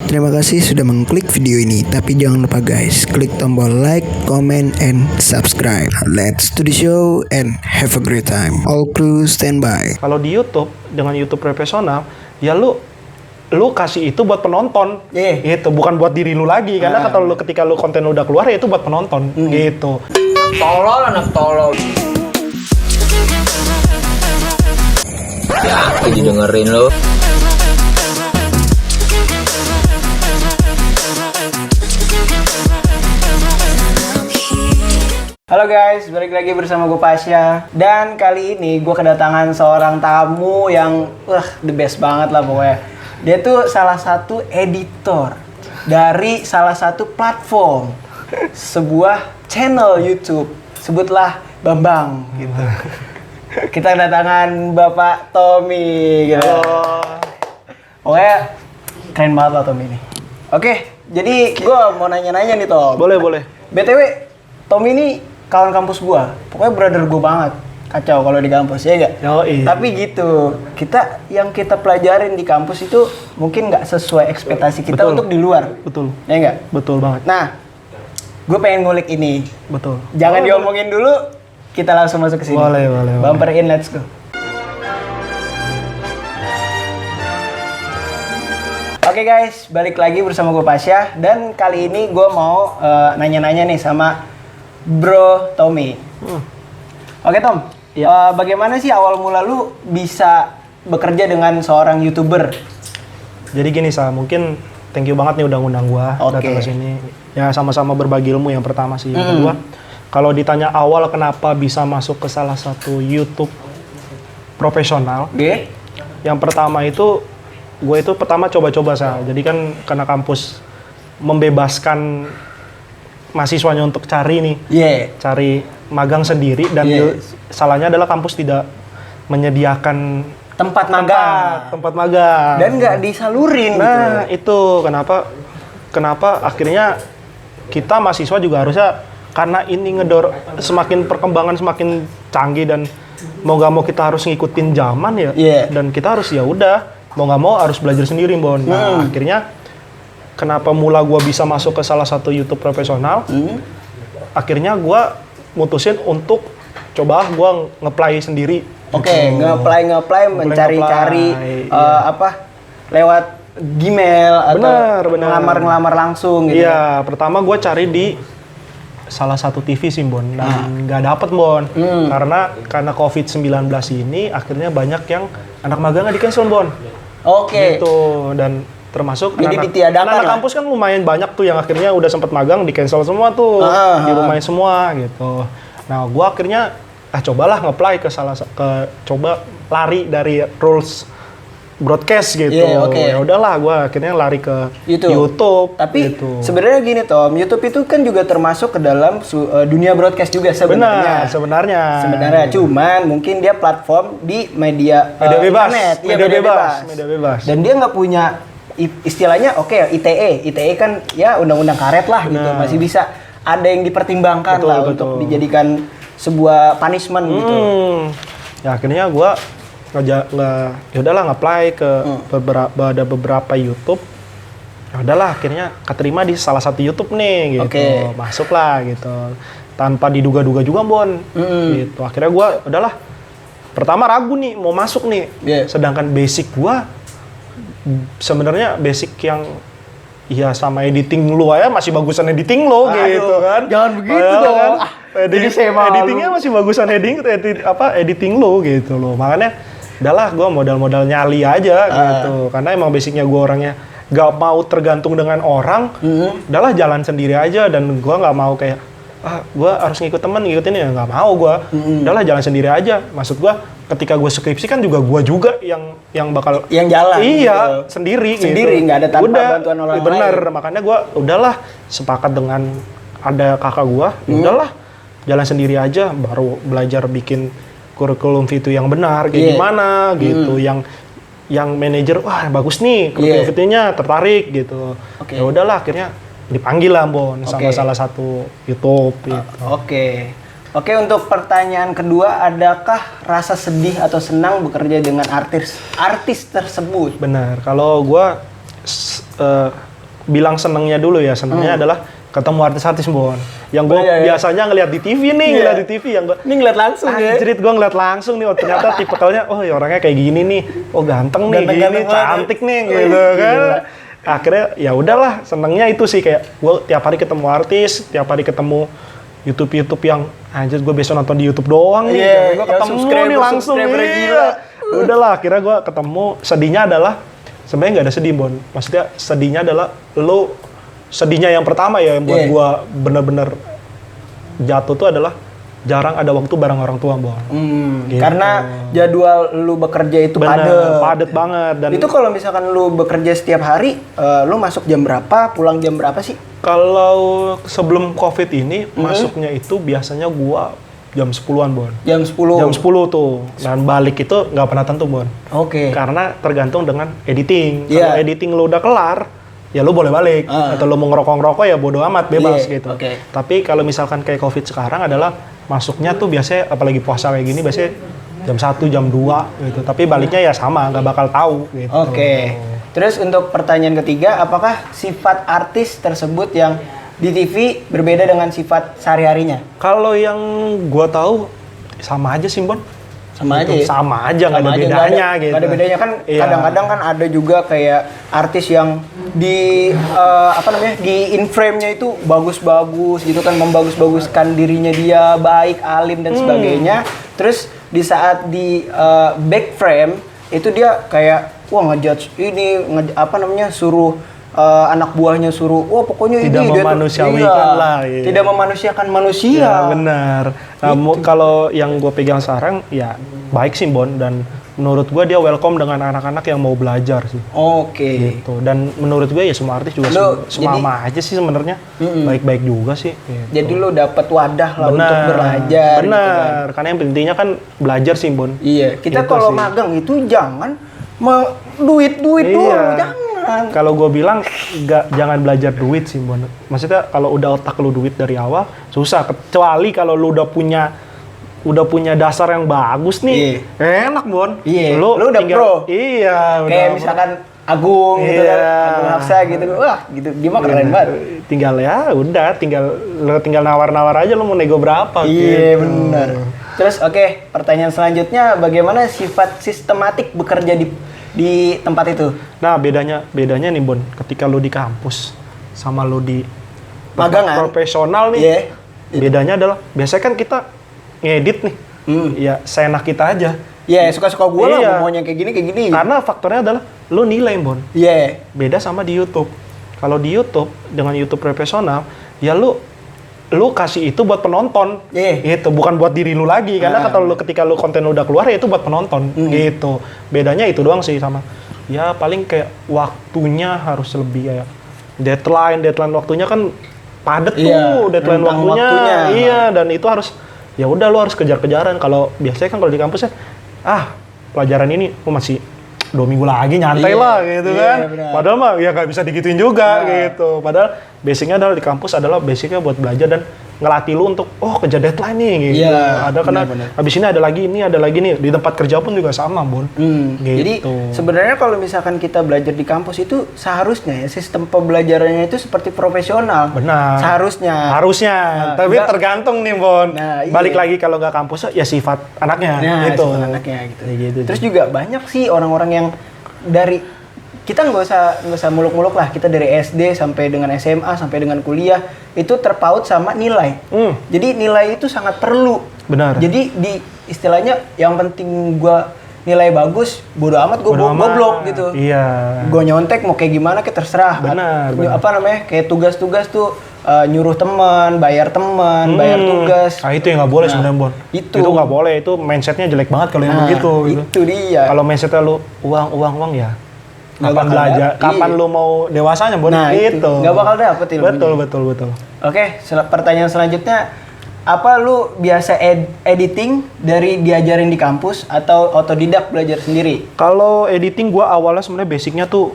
Terima kasih sudah mengklik video ini. Tapi jangan lupa guys, klik tombol like, comment, and subscribe. Let's to the show and have a great time. All crew stand by. Kalau di YouTube dengan YouTube profesional, ya lu kasih itu buat penonton, gitu, bukan buat diri lu lagi. Karena ketika lu konten lu udah keluar ya itu buat penonton, gitu. Tolol anak tolol. Ya, aku dengerin lo. Halo guys, balik lagi bersama gue Pasya. Dan kali ini gue kedatangan seorang tamu yang the best banget lah pokoknya. Dia tuh salah satu editor dari salah satu platform sebuah channel YouTube. Sebutlah Bambang gitu. Kita kedatangan Bapak Tommy gitu. Halo. Pokoknya keren banget lah Tommy ini. Oke, jadi gue mau nanya-nanya nih Tom. Boleh. BTW, Tommy ini kawan kampus gua, pokoknya brother gua banget, kacau kalau di kampus ya nggak? Yoi. Tapi gitu, yang kita pelajarin di kampus itu mungkin nggak sesuai ekspektasi kita untuk di luar. Betul. Ya nggak? Betul banget. Nah, gue pengen ngulik ini. Betul. Jangan diomongin dulu, kita langsung masuk ke sini. Boleh. Bumper in, let's go. Oke guys, balik lagi bersama gue Pasya, dan kali ini gue mau nanya-nanya nih sama Bro Tommy. Oke Tom, bagaimana sih awal mula lu bisa bekerja dengan seorang YouTuber? Jadi gini mungkin thank you banget nih udah ngundang gua datang ke sini. Ya sama-sama berbagi ilmu yang pertama sih. Yang kedua, kalau ditanya awal kenapa bisa masuk ke salah satu YouTube profesional. Yang pertama itu gue itu pertama coba-coba Jadi kan karena kampus membebaskan mahasiswanya untuk cari magang sendiri dan salahnya adalah kampus tidak menyediakan tempat magang dan nggak disalurin. Nah itu kenapa akhirnya kita mahasiswa juga harusnya, karena ini semakin perkembangan semakin canggih dan mau nggak mau kita harus ngikutin zaman dan kita harus ya udah mau nggak mau harus belajar sendiri Bon. Nah akhirnya kenapa mula gue bisa masuk ke salah satu YouTube profesional? Akhirnya gue mutusin untuk coba gue nge-play sendiri. Oke, nge-play mencari-cari lewat Gmail atau ngelamar langsung gitu. Iya, pertama gue cari di salah satu TV sih Bon, dan nggak dapet Bon. Karena COVID-19 ini akhirnya banyak yang anak magangnya di-cancel Bon. Oke. Gitu, dan termasuk anak kampus kan lumayan banyak tuh yang akhirnya udah sempet magang di-cancel semua tuh, di rumahnya semua gitu. Nah, gua akhirnya cobalah nge-apply coba lari dari rules broadcast gitu. Ya udahlah, gua akhirnya lari ke YouTube. Tapi gitu. Sebenarnya gini Tom, YouTube itu kan juga termasuk ke dalam dunia broadcast juga sebenarnya. Sebenarnya cuman mungkin dia platform di media bebas. Internet, Media bebas. Dan dia nggak punya istilahnya ITE kan ya undang-undang karet lah gitu, masih bisa ada yang dipertimbangkan untuk dijadikan sebuah punishment gitu. Ya akhirnya gua nge-apply ke beberapa YouTube. Ya udahlah akhirnya keterima di salah satu YouTube nih gitu. Masuklah gitu. Tanpa diduga-duga juga Bon. Gitu. Akhirnya gua udahlah. Pertama ragu nih mau masuk nih. Sedangkan basic gua sebenarnya basic yang sama editing lu aja masih bagusan editing lo gitu kan. Jangan begitu dong. Jadi editingnya masih bagusan editing lo gitu loh. Makanya udahlah gue modal nyali aja gitu. Karena emang basicnya gue orangnya gak mau tergantung dengan orang. Udahlah jalan sendiri aja, dan gue gak mau kayak gue harus ngikutin ya, gak mau gue. Udahlah jalan sendiri aja. Maksud gue ketika gue skripsi kan juga gue juga yang bakal jalan. Iya, sendiri gitu. Nggak ada tanpa bantuan orang lain. Bener, makanya gue udahlah sepakat dengan ada kakak gue. Udahlah jalan sendiri aja, baru belajar bikin kurikulum itu yang benar kayak gimana gitu. Yang manajer bagus nih kurikulum VT-nya, tertarik gitu. Ya udahlah akhirnya dipanggil lah Bon sama salah satu YouTube gitu. Oke, untuk pertanyaan kedua, adakah rasa sedih atau senang bekerja dengan artis tersebut? Benar, kalau gue bilang senengnya dulu ya. Senengnya adalah ketemu artis-artis, Bon. Yang gue biasanya ngeliat di TV nih, ngeliat di TV yang gue Ini ngeliat langsung ya. anjrit, gue ngeliat langsung nih, oh ternyata tipikalnya, oh ya orangnya kayak gini nih, oh ganteng nih, Ganteng-ganteng gini, banget. cantik nih, gitu kan. Akhirnya ya udahlah, senengnya itu sih kayak gue tiap hari ketemu artis, tiap hari ketemu YouTube yang anjir gue besok nonton di YouTube doang nih, Iya, gue yang ketemu nih subscriber- langsung, subscriber iya. gila. Udahlah, akhirnya gue ketemu. Sedihnya adalah sebenarnya nggak ada sedih, Bon. Maksudnya sedihnya adalah sedihnya yang pertama ya yang buat Iya. gue bener-bener jatuh tuh adalah jarang ada waktu bareng orang tua, Bon. Gitu. Karena jadwal lu bekerja itu Padet banget. Dan Itu kalau misalkan lu bekerja setiap hari, lu masuk jam berapa, pulang jam berapa sih? kalau sebelum COVID ini masuknya itu biasanya gua jam 10-an, Bon. Jam 10. Jam 10 tuh. Dan balik itu nggak pernah tentu, Bon. Oke. Karena tergantung dengan editing. Iya. Kalau editing lu udah kelar, ya lu boleh balik. Atau lu mau ngerokok-ngerokok ya bodo amat, bebas Iya, gitu. oke. Tapi kalau misalkan kayak COVID sekarang adalah masuknya tuh biasanya, apalagi puasa kayak gini, biasanya jam 1, jam 2 gitu. Tapi baliknya ya sama, nggak bakal tahu gitu. Oke. Terus untuk pertanyaan ketiga, apakah sifat artis tersebut yang di TV berbeda dengan sifat sehari-harinya? Kalau yang gua tahu sama aja sih, Bon. Sama Gitu, aja ya? sama aja, nggak ada Sama aja, bedanya gitu. Nggak ada bedanya kan. Iya. Kadang-kadang kan ada juga kayak artis yang di di in frame-nya itu bagus-bagus gitu kan, membagus-baguskan dirinya dia, baik, alim dan sebagainya. Terus di saat di back frame itu dia kayak wah ngejudge ini suruh anak buahnya suruh, wah pokoknya Tidak ini dia tuh- memanusiawikan lah, iya. Tidak memanusiakan manusia. Ya benar. Nah, kalau yang gue pegang sekarang ya baik sih, Bon, dan menurut gue dia welcome dengan anak-anak yang mau belajar sih. Oke. Gitu. Dan menurut gue ya semua artis juga Lu sama aja sih sebenarnya. Baik-baik juga sih. Gitu. Jadi lu dapat wadah lah untuk belajar. gitu kan. Benar. Karena yang pentingnya kan belajar sih, Bon. Iya, kita Gitu kalau sih. magang itu jangan duit Iya. doang, jangan. Kalau gue bilang jangan belajar duit sih, Bon. Maksudnya kalau udah otak lu duit dari awal susah. Kecuali kalau lu udah punya dasar yang bagus nih, enak, Bon. Iya, lu udah pro. Iya, Kayak udah misalkan Agung gitu kan, Iya. Agung Hafsa gitu, wah gitu, dia mah keren banget. Tinggal ya, udah, tinggal nawar-nawar aja lu mau nego berapa. Iya, gitu. benar. Terus oke, pertanyaan selanjutnya, bagaimana sifat sistematik bekerja di tempat itu? Nah, bedanya nih, Bon, ketika lu di kampus sama lu di Magangan? profesional nih. Iya. Bedanya adalah biasanya kan kita ngedit nih. Ya, seenak kita aja. Iya, suka-suka gue lah, Iya. maunya kayak gini. Karena faktornya adalah lu nilai, Bon. Iya. Beda sama di YouTube. Kalau di YouTube dengan YouTube profesional, ya lu kasih itu buat penonton. Iya. Gitu, bukan buat diri lu lagi. Karena ketika lu konten lu udah keluar ya itu buat penonton. Gitu. Bedanya itu doang sih sama. Ya paling kayak waktunya harus lebih kayak deadline waktunya kan padet Iya, tuh deadline rentang waktunya. waktunya. Iya, dan itu harus ya udah lu harus kejar-kejaran. Kalau biasanya kan kalau di kampus ya pelajaran ini masih 2 minggu lagi nyantai Iya, lah gitu iya, kan. benar. Padahal mah ya nggak bisa digituin juga gitu. Padahal basicnya adalah di kampus adalah basicnya buat belajar dan ngelatih lu untuk kejar deadline nih gitu. Iya, Ada karena benar-benar. habis ini ada lagi nih di tempat kerja pun juga sama, Bon. Gitu. Jadi sebenarnya kalau misalkan kita belajar di kampus itu seharusnya ya sistem pembelajarannya itu seperti profesional. Benar. Seharusnya. Tapi enggak- tergantung nih, Bon. Nah, iya. Balik lagi kalau nggak kampus ya sifat anaknya Nah, gitu. sifat anaknya gitu. Kayak gitu. Terus juga banyak sih orang-orang yang dari kita nggak usah muluk-muluk lah, kita dari SD sampai dengan SMA sampai dengan kuliah itu terpaut sama nilai. Jadi nilai itu sangat perlu. Benar. Jadi di istilahnya yang penting gua nilai bagus, bodo amat gua Bodo amat. goblok gitu. Iya. Gue nyontek mau kayak gimana kayak terserah. Benar. Apa namanya, kayak tugas-tugas tuh nyuruh teman, bayar tugas. Ah, itu yang nggak boleh sebenarnya, Bon. itu. Itu nggak boleh. Itu mindsetnya jelek banget kalau yang Nah, begitu. Gitu. itu dia. Kalau mindsetnya lu uang ya. Nggak Kapan bakal belajar? dapet, Kapan iya. lu mau dewasanya, Bon? Nah, itu. Gitu. Nggak bakal dapet ilmunya. Betul. Oke, pertanyaan selanjutnya, apa lu biasa editing dari diajarin di kampus atau otodidak belajar sendiri? Kalau editing gua awalnya sebenarnya basicnya tuh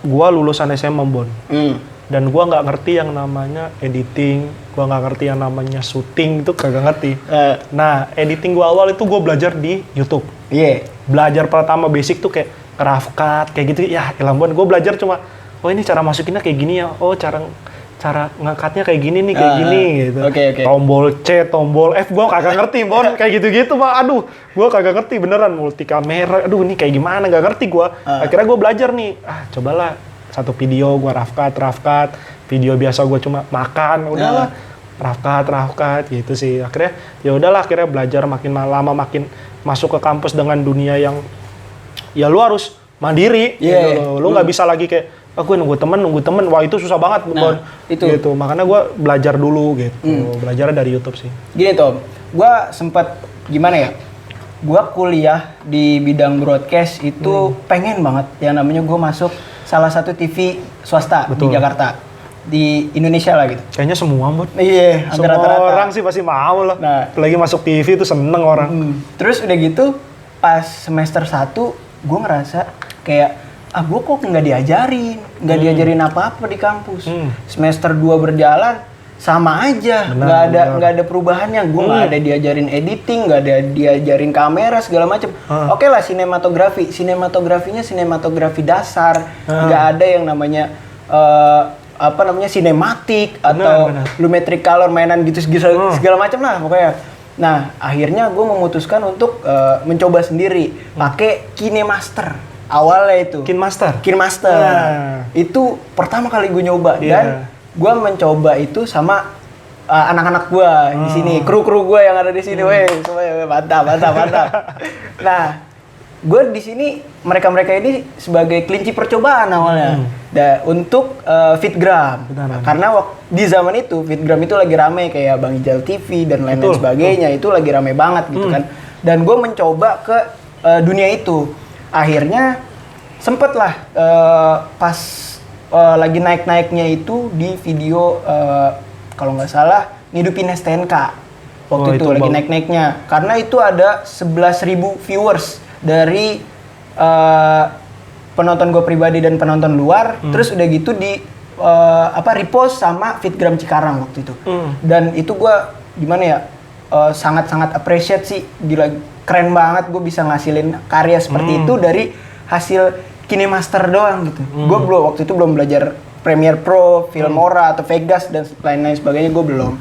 gua lulusan SMA, Bon. Dan gua nggak ngerti yang namanya editing, gua nggak ngerti yang namanya syuting, itu kagak ngerti. Nah, editing gua awal itu gua belajar di YouTube. Iya. Belajar pertama basic tuh kayak CapCut kayak gitu ya, ilmuwan gue belajar cuma oh ini cara masukinnya kayak gini ya, oh cara ngangkatnya kayak gini nih, kayak gini gitu. Oke. Tombol C, tombol F, gue kagak ngerti, Bon. Kayak gitu-gitu, Pak. Aduh, gue kagak ngerti beneran. Multi kamera, aduh ini kayak gimana, gak ngerti gue. Akhirnya gue belajar nih, cobalah satu video gue rough cut. Video biasa gue cuma makan, udahlah. Rough cut gitu sih. Akhirnya, ya udahlah, akhirnya belajar makin lama, makin masuk ke kampus dengan dunia yang, ya lu harus mandiri. Yeah. Gitu. Lu nggak bisa lagi kayak, gue nunggu temen, wah itu susah banget, Bon. Itu. Gitu. Makanya gue belajar dulu gitu. Belajarnya dari YouTube sih. Gini Tom, gue sempat gimana ya? Gue kuliah di bidang broadcast itu pengen banget yang namanya gue masuk salah satu TV swasta di Jakarta, di Indonesia lah gitu. Kayaknya semua, Bon. Iya, hampir Semua rata-rata. orang sih pasti mau lah. Nah. Apalagi masuk TV itu seneng orang. Terus udah gitu, pas semester 1 gue ngerasa kayak gue kok nggak diajarin apa-apa di kampus. Semester 2 berjalan sama aja, nggak ada perubahannya. Gue nggak ada diajarin editing, nggak ada diajarin kamera segala macam. Oke lah, sinematografinya sinematografi dasar, nggak ada yang namanya sinematik atau lumetric color mainan gitu segala macam lah pokoknya. Nah akhirnya gue memutuskan untuk mencoba sendiri pakai KineMaster. Awalnya itu KineMaster. Itu pertama kali gue nyoba dan gue mencoba itu sama anak-anak gue di sini, kru gue yang ada di sini, weh, semuanya mantap. Nah, gue di sini mereka ini sebagai kelinci percobaan awalnya, untuk Fitgram. Karena di zaman itu Fitgram itu lagi rame kayak Bang Ijal TV dan lain-lain sebagainya, itu lagi rame banget gitu kan. Dan gue mencoba ke dunia itu. Akhirnya sempet lah pas lagi naik-naiknya itu di video kalau nggak salah ngidupin STNK waktu itu lagi naik-naiknya, karena itu ada 11.000 viewers dari penonton gue pribadi dan penonton luar. Terus udah gitu di repost sama Fitgram Cikarang waktu itu. Dan itu gue gimana ya, sangat-sangat appreciate sih, gila keren banget gue bisa ngasilin karya seperti itu dari hasil KineMaster doang gitu. Gue waktu itu belum belajar Premiere Pro, Filmora atau Vegas dan lain-lain sebagainya, gue belum.